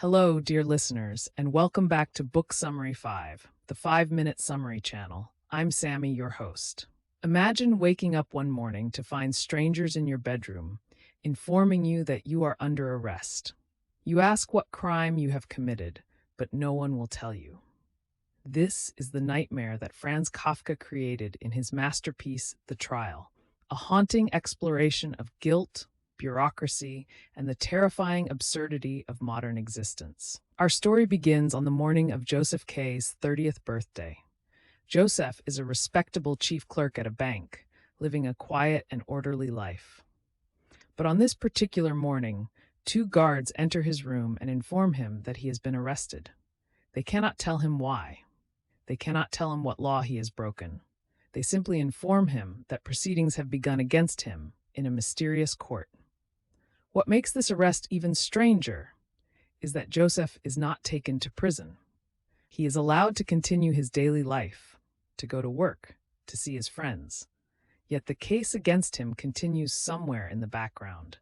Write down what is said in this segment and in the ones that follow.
Hello, dear listeners, and welcome back to Book Summary 5, the 5-minute summary channel. I'm Sammy, your host. Imagine waking up one morning to find strangers in your bedroom, informing you that you are under arrest. You ask what crime you have committed, but no one will tell you. This is the nightmare that Franz Kafka created in his masterpiece, The Trial, a haunting exploration of guilt, bureaucracy, and the terrifying absurdity of modern existence. Our story begins on the morning of Josef K's 30th birthday. Josef is a respectable chief clerk at a bank, living a quiet and orderly life. But on this particular morning, two guards enter his room and inform him that he has been arrested. They cannot tell him why. They cannot tell him what law he has broken. They simply inform him that proceedings have begun against him in a mysterious court. What makes this arrest even stranger is that Josef is not taken to prison. He is allowed to continue his daily life, to go to work, to see his friends. Yet the case against him continues somewhere in the background.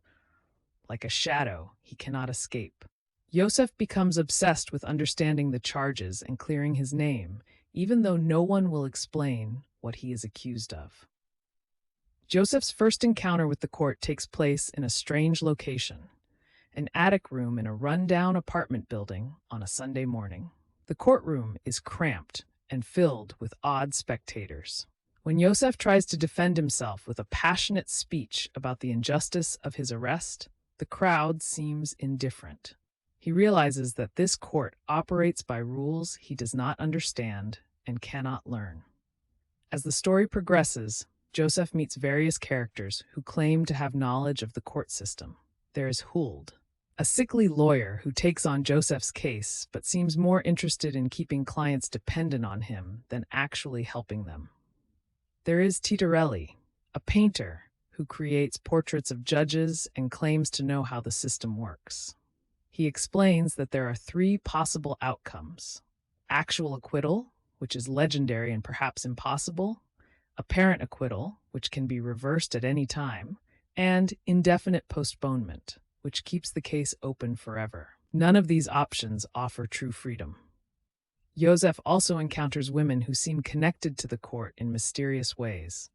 Like a shadow, he cannot escape. Josef becomes obsessed with understanding the charges and clearing his name, even though no one will explain what he is accused of. Josef's first encounter with the court takes place in a strange location, an attic room in a run-down apartment building on a Sunday morning. The courtroom is cramped and filled with odd spectators. When Josef tries to defend himself with a passionate speech about the injustice of his arrest, the crowd seems indifferent. He realizes that this court operates by rules he does not understand and cannot learn. As the story progresses, Josef meets various characters who claim to have knowledge of the court system. There is Huld, a sickly lawyer who takes on Josef's case but seems more interested in keeping clients dependent on him than actually helping them. There is Titorelli, a painter who creates portraits of judges and claims to know how the system works. He explains that there are 3 possible outcomes: actual acquittal, which is legendary and perhaps impossible; apparent acquittal, which can be reversed at any time; and indefinite postponement, which keeps the case open forever. None of these options offer true freedom. Josef also encounters women who seem connected to the court in mysterious ways.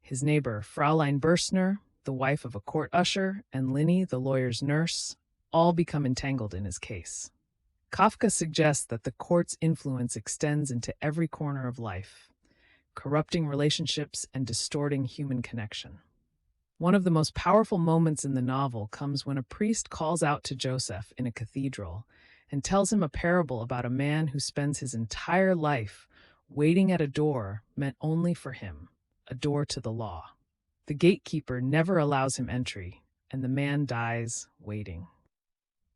His neighbor, Fraulein Berstner, the wife of a court usher, and Linny, the lawyer's nurse, all become entangled in his case. Kafka suggests that the court's influence extends into every corner of life, corrupting relationships and distorting human connection. One of the most powerful moments in the novel comes when a priest calls out to Josef in a cathedral and tells him a parable about a man who spends his entire life waiting at a door meant only for him, a door to the law. The gatekeeper never allows him entry, and the man dies waiting.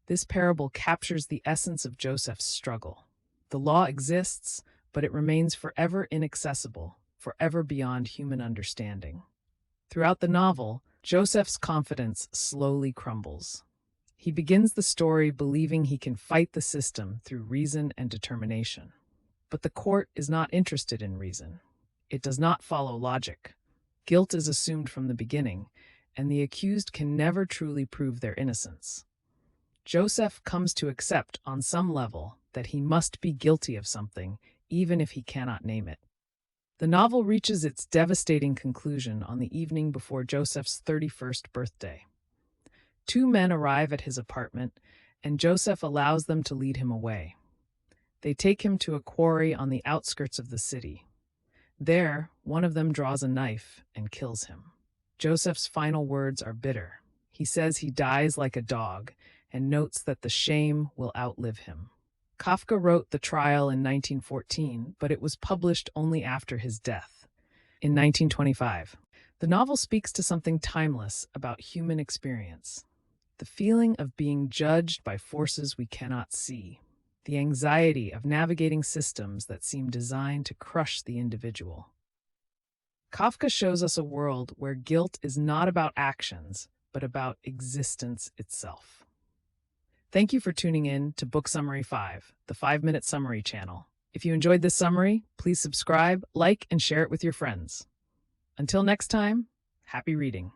This parable captures the essence of Josef's struggle. The law exists, but it remains forever inaccessible, forever beyond human understanding. Throughout the novel, Josef's confidence slowly crumbles. He begins the story believing he can fight the system through reason and determination. But the court is not interested in reason. It does not follow logic. Guilt is assumed from the beginning, and the accused can never truly prove their innocence. Josef comes to accept, on some level, that he must be guilty of something, even if he cannot name it. The novel reaches its devastating conclusion on the evening before Josef's 31st birthday. 2 men arrive at his apartment, and Josef allows them to lead him away. They take him to a quarry on the outskirts of the city. There, one of them draws a knife and kills him. Josef's final words are bitter. He says he dies like a dog, and notes that the shame will outlive him. Kafka wrote The Trial in 1914, but it was published only after his death, in 1925. The novel speaks to something timeless about human experience: the feeling of being judged by forces we cannot see, the anxiety of navigating systems that seem designed to crush the individual. Kafka shows us a world where guilt is not about actions, but about existence itself. Thank you for tuning in to Book Summary 5, the 5-minute summary channel. If you enjoyed this summary, please subscribe, like, and share it with your friends. Until next time, happy reading.